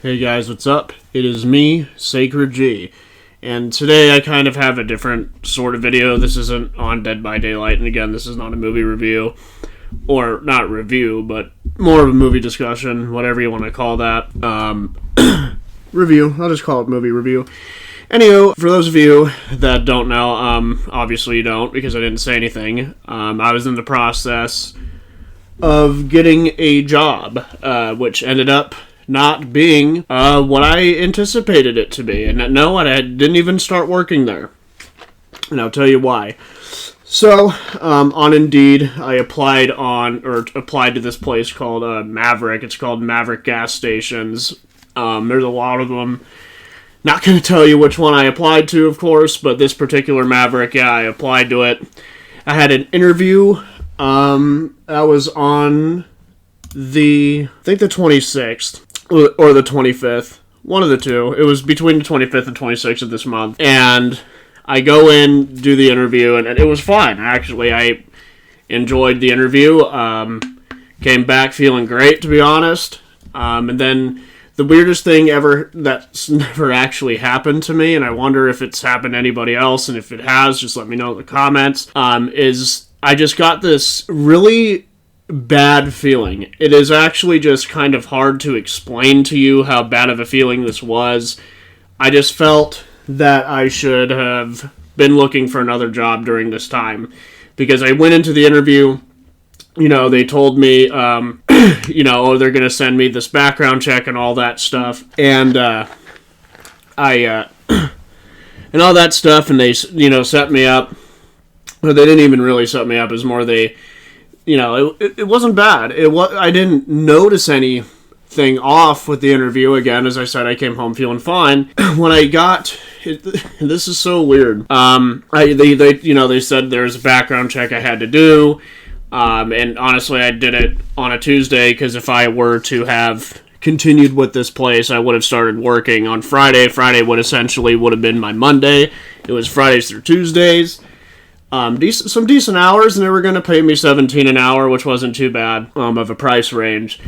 Hey guys, what's up? It is me, Sacred G, and today I kind of have a different sort of video. This isn't on Dead by Daylight, and again, this is not a movie review, or not review, but more of a movie discussion, whatever you want to call that. Review. I'll just call it movie review. Anywho, for those of you that don't know, obviously you don't, because I didn't say anything, I was in the process of getting a job, which ended up not being what I anticipated it to be. And no, I didn't even start working there. And I'll tell you why. So, on Indeed, I applied to this place called Maverik. It's called Maverik Gas Stations. There's a lot of them. Not going to tell you which one I applied to, of course, but this particular Maverik, yeah, I applied to it. I had an interview. I was on the 26th. Or the 25th. One of the two. It was between the 25th and 26th of this month. And I go in, do the interview, and it was fine. Actually, I enjoyed the interview. Came back feeling great, to be honest. And then the weirdest thing ever that's never actually happened to me, and I wonder if it's happened to anybody else, and if it has, just let me know in the comments, is I just got this really bad feeling. It is actually just kind of hard to explain to you how bad of a feeling this was. I just felt that I should have been looking for another job during this time, because I went into the interview, they told me, oh, they're going to send me this background check and all that stuff, and and all that stuff, and they, set me up, but they didn't even really set me up. It was more it wasn't bad. I didn't notice anything off with the interview. Again, as I said, I came home feeling fine. When I got this is so weird. They said there's a background check I had to do, and honestly, I did it on a Tuesday, because if I were to have continued with this place, I would have started working on Friday. Friday would have been my Monday. It was Fridays through Tuesdays. Some decent hours, and they were going to pay me $17 an hour, which wasn't too bad of a price range.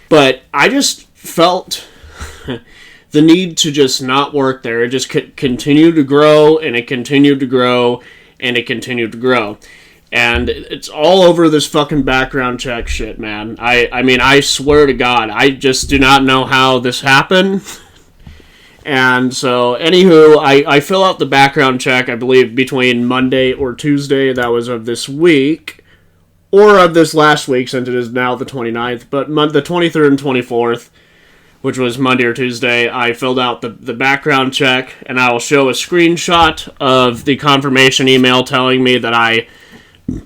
But I just felt the need to just not work there. It just continued to grow, and it continued to grow, and it continued to grow. And it's all over this fucking background check shit, man. I mean, I swear to God, I just do not know how this happened. And so, anywho, I fill out the background check, I believe, between Monday or Tuesday, that was of this week, or of this last week, since it is now the 29th, but the 23rd and 24th, which was Monday or Tuesday, I filled out the background check, and I will show a screenshot of the confirmation email telling me that I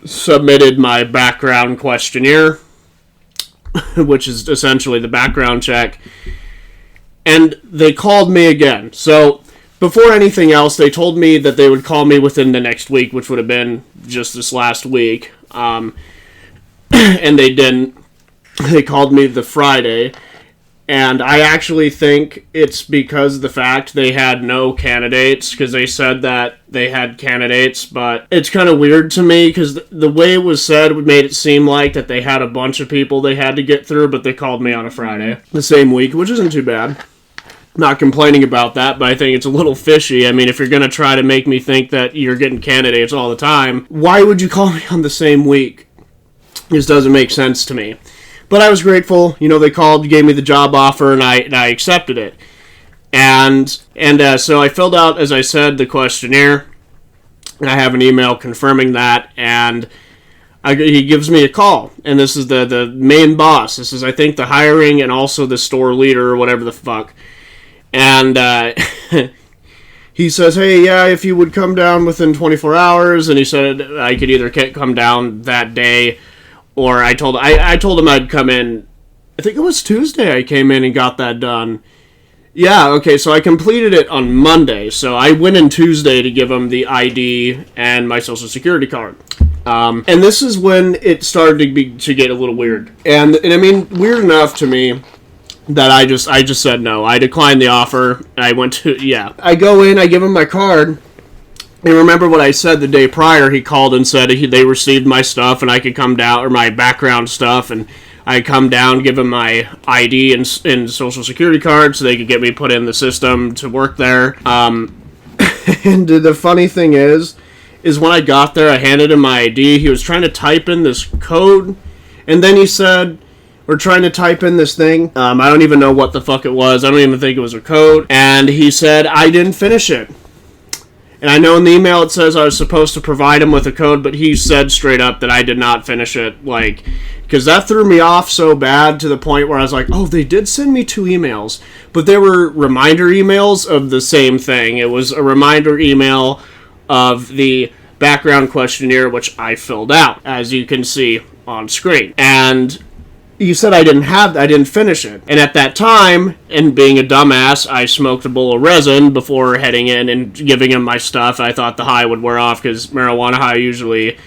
submitted my background questionnaire, which is essentially the background check. And they called me again. So, before anything else, they told me that they would call me within the next week, which would have been just this last week. And they didn't. They called me the Friday. And I actually think it's because of the fact they had no candidates, because they said that they had candidates, but it's kind of weird to me, because the way it was said made it seem like that they had a bunch of people they had to get through, but they called me on a Friday, the same week, which isn't too bad. Not complaining about that, but I think it's a little fishy. I mean, if you're going to try to make me think that you're getting candidates all the time, why would you call me on the same week? This doesn't make sense to me. But I was grateful. They called, gave me the job offer, and I accepted it. And so I filled out, as I said, the questionnaire. And I have an email confirming that, and he gives me a call. And this is the main boss. This is, I think, the hiring and also the store leader, or whatever the fuck. And he says, hey, yeah, if you would come down within 24 hours, and he said I could either come down that day, or I told him I'd come in, I think it was Tuesday I came in and got that done. Yeah, okay, so I completed it on Monday, so I went in Tuesday to give him the ID and my social security card. And this is when it started to get a little weird. And I mean, weird enough to me that I just said no. I declined the offer. I went to, I go in, I give him my card, and remember what I said the day prior. He called and said they received my stuff and I could come down, or my background stuff, and I come down, give them my ID and social security card so they could get me put in the system to work there. And the funny thing is when I got there, I handed him my ID. He was trying to type in this code, and then he said, we're trying to type in this thing. I don't even know what the fuck it was. I don't even think it was a code. And he said, I didn't finish it. And I know in the email it says I was supposed to provide him with a code, but he said straight up that I did not finish it. Like, because that threw me off so bad to the point where I was like, oh, they did send me 2 emails. But they were reminder emails of the same thing. It was a reminder email of the background questionnaire, which I filled out, as you can see on screen. And he said I didn't finish it. And at that time, and being a dumbass, I smoked a bowl of resin before heading in and giving him my stuff. I thought the high would wear off because marijuana high usually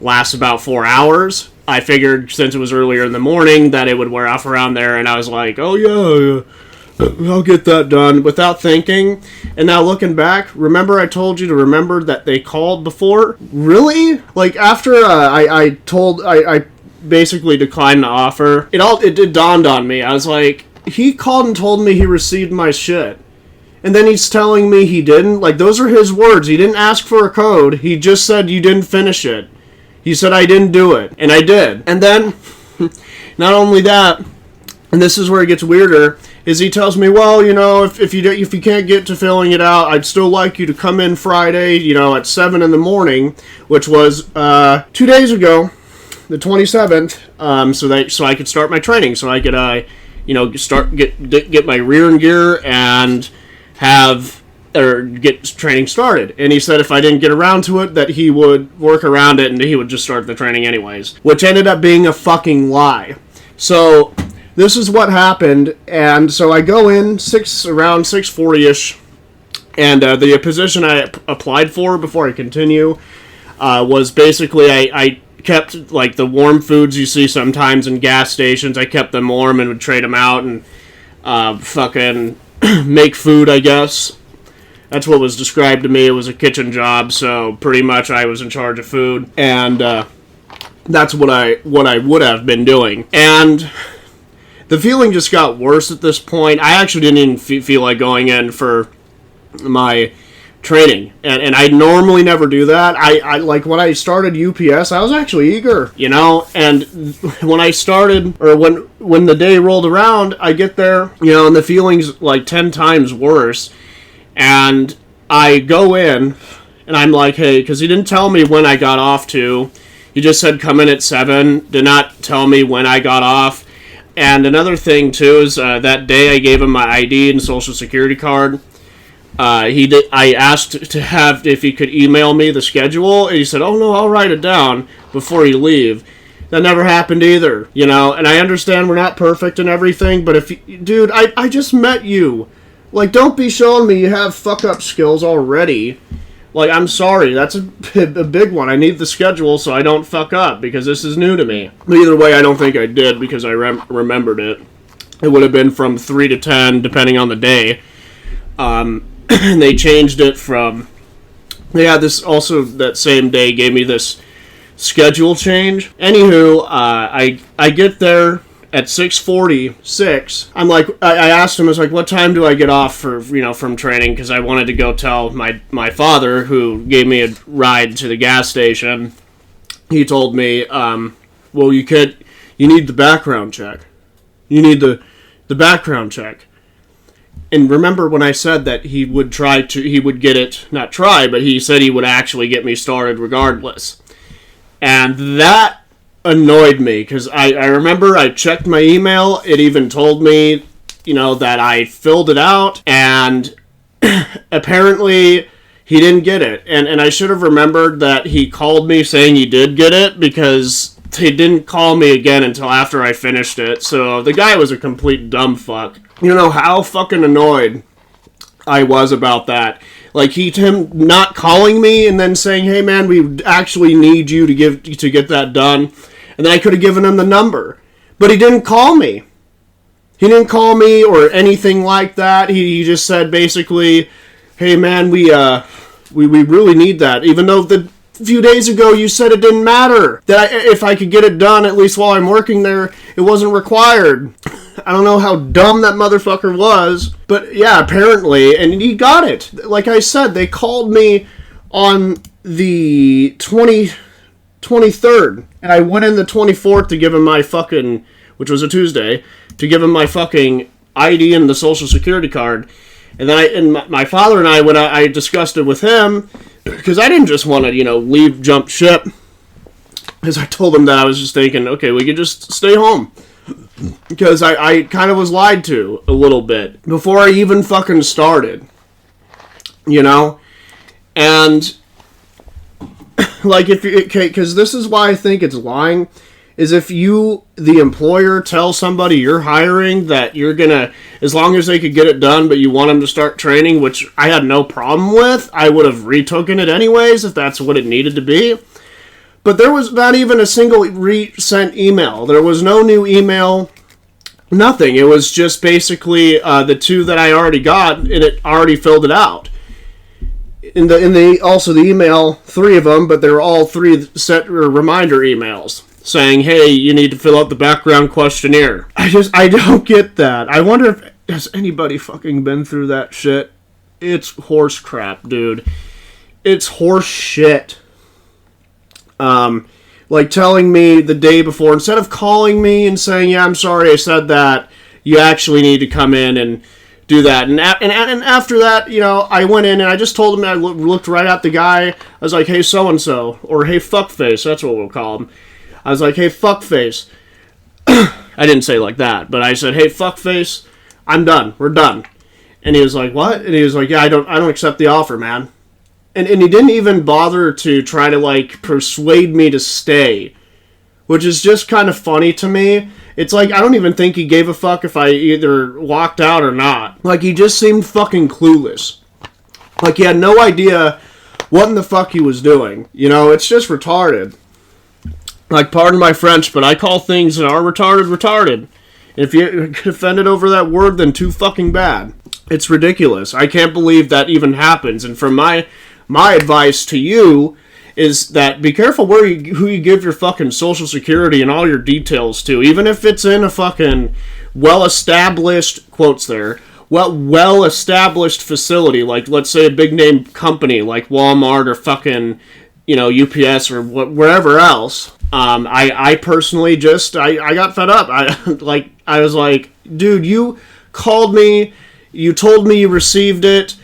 lasts about 4 hours. I figured since it was earlier in the morning that it would wear off around there, and I was like, oh yeah, I'll get that done without thinking. And now looking back, remember I told you to remember that they called before? Really? Like after I basically declined the offer, it dawned on me. I was like, he called and told me he received my shit, and then he's telling me he didn't. Like, those are his words. He didn't ask for a code. He just said you didn't finish it. He said I didn't do it, and I did. And then not only that, and this is where it gets weirder, is he tells me, well, you know, if you can't get to filling it out, I'd still like you to come in Friday, you know, at 7 in the morning, which was 2 days ago, the 27th, so I could start my training, so I could, get my rear in gear and get training started. And he said if I didn't get around to it, that he would work around it and he would just start the training anyways, which ended up being a fucking lie. So this is what happened, and so I go in around 6:40ish, and the position I applied for before I continue was basically I kept, like, the warm foods you see sometimes in gas stations. I kept them warm and would trade them out and fucking make food, I guess. That's what was described to me. It was a kitchen job, so pretty much I was in charge of food, and that's what I would have been doing. And the feeling just got worse at this point. I actually didn't even feel like going in for my training, and I normally never do that. I like when I started UPS, I was actually eager, you know, and when I started, or when the day rolled around, I get there, you know, and the feeling's like 10 times worse, and I go in, and I'm like, hey, because he didn't tell me when I got off to, he just said come in at 7, did not tell me when I got off. And another thing too is that day I gave him my ID and social security card. I asked to have if he could email me the schedule, and he said, oh no, I'll write it down before you leave. That never happened either, you know, and I understand we're not perfect and everything, but dude, I just met you. Like, don't be showing me you have fuck-up skills already. Like, I'm sorry, that's a big one. I need the schedule so I don't fuck up, because this is new to me. But either way, I don't think I did, because I remembered it. It would have been from 3 to 10, depending on the day. And they changed it from... They had this also, that same day, gave me this schedule change. Anywho, I get there at 6:46. I'm like, I asked him, I was like, what time do I get off from training? Because I wanted to go tell my father, who gave me a ride to the gas station. He told me, well, you need the background check. You need the background check. And remember when I said that he would get it, not try, but he said he would actually get me started regardless. And that annoyed me, because I remember I checked my email. It even told me, you know, that I filled it out, and apparently he didn't get it. And I should have remembered that he called me saying he did get it, because he didn't call me again until after I finished it. So the guy was a complete dumb fuck. You know how fucking annoyed I was about that. Like, him not calling me and then saying, hey man, we actually need you to get that done. And then I could have given him the number. But he didn't call me. He didn't call me or anything like that. He just said basically, hey man, we really need that. Even though a few days ago you said it didn't matter. That if I could get it done, at least while I'm working there, it wasn't required. I don't know how dumb that motherfucker was. But yeah, apparently, and he got it. Like I said, they called me on the 23rd. And I went in the 24th to give him my fucking, which was a Tuesday, to give him my fucking ID and the social security card. And then my father and I, when I discussed it with him, because I didn't just want to, leave, jump ship. Because I told him that I was just thinking, okay, we could just stay home. Because I kind of was lied to a little bit before I even fucking started. And, like, because this is why I think it's lying, is if you, the employer, tell somebody you're hiring that you're gonna, as long as they could get it done, but you want them to start training, which I had no problem with, I would have retaken it anyways, if that's what it needed to be. But there was not even a single resent email. There was no new email, nothing. It was just basically the two that I already got, and it already filled it out. In the also the email, 3 of them, but they were all 3 set reminder emails saying, hey, you need to fill out the background questionnaire. I don't get that. I wonder if, has anybody fucking been through that shit? It's horse crap, dude. It's horse shit. Like telling me the day before, instead of calling me and saying, yeah, I'm sorry I said that, you actually need to come in and do that. And after that, I went in and I just told him, I looked right at the guy. I was like, hey, so-and-so, or hey, fuckface, that's what we'll call him. I was like, hey, fuckface. I didn't say it like that, but I said, hey, fuckface, I'm done. We're done. And he was like, what? And he was like, yeah, I don't accept the offer, man. And he didn't even bother to try to, like, persuade me to stay, which is just kind of funny to me. It's like, I don't even think he gave a fuck if I either walked out or not. Like, he just seemed fucking clueless. Like, he had no idea what in the fuck he was doing. It's just retarded. Like, pardon my French, but I call things that are retarded. If you get offended over that word, then too fucking bad. It's ridiculous. I can't believe that even happens. And from my advice to you is that be careful who you give your fucking social security and all your details to. Even if it's in a fucking well-established, quotes there, well-established facility. Like, let's say a big-name company like Walmart or fucking, UPS or wherever else. I personally I got fed up. I was like, dude, you called me, you told me you received it,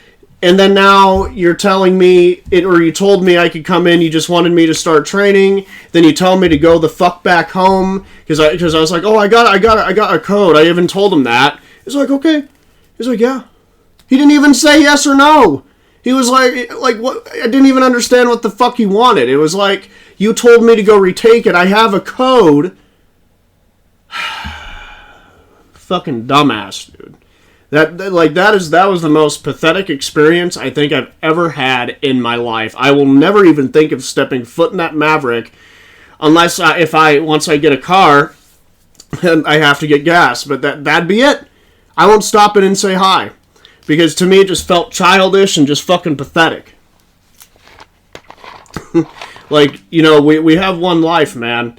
and then now you're telling me or you told me I could come in, you just wanted me to start training, then you tell me to go the fuck back home, because I was like, oh, I got a code, I even told him that. He's like, okay. He's like, yeah. He didn't even say yes or no. He was like, what? I didn't even understand what the fuck he wanted. It was like, you told me to go retake it. I have a code. Fucking dumbass, dude. That was the most pathetic experience I think I've ever had in my life. I will never even think of stepping foot in that Maverik unless once I get a car and I have to get gas. But that'd be it. I won't stop in and say hi. Because to me, it just felt childish and just fucking pathetic. Like, we have one life, man.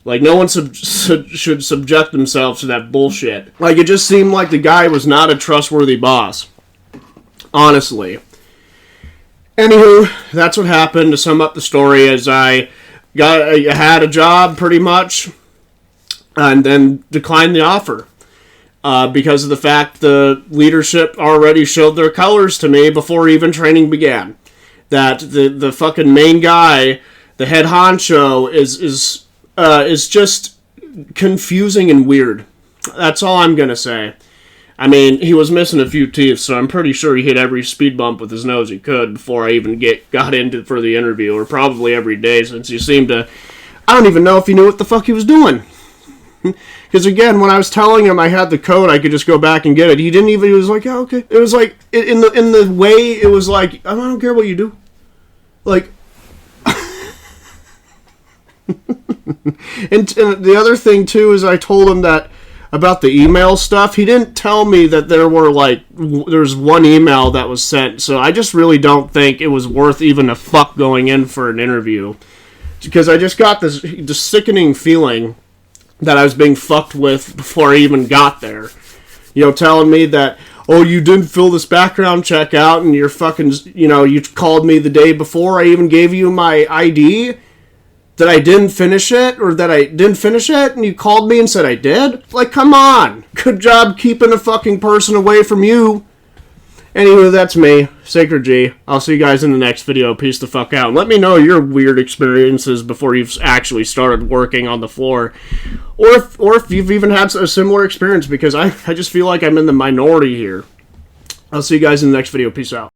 Like, no one should subject themselves to that bullshit. Like, it just seemed like the guy was not a trustworthy boss. Honestly. Anywho, that's what happened. To sum up the story, is I had a job, pretty much, and then declined the offer. Because of the fact the leadership already showed their colors to me before even training began. That the fucking main guy, the head honcho, is just confusing and weird. That's all I'm gonna say. I mean, he was missing a few teeth, so I'm pretty sure he hit every speed bump with his nose he could before I even got into for the interview, or probably every day, since he seemed to... I don't even know if he knew what the fuck he was doing. Because again, when I was telling him I had the code, I could just go back and get it. He didn't even. He was like, "Yeah, okay." It was like in the way it was like, I don't care what you do. Like, and the other thing too is I told him that about the email stuff, he didn't tell me that there's one email that was sent. So I just really don't think it was worth even a fuck going in for an interview. Because I just got this sickening feeling that I was being fucked with before I even got there. You know, telling me that, oh, you didn't fill this background check out and you're fucking, you know, you called me the day before I even gave you my ID, that I didn't finish it, or that I didn't finish it, and you called me and said I did? Like, come on. Good job keeping a fucking person away from you. Anyway, that's me, Sacred G. I'll see you guys in the next video. Peace the fuck out. Let me know your weird experiences before you've actually started working on the floor. Or if you've even had a similar experience, because I just feel like I'm in the minority here. I'll see you guys in the next video. Peace out.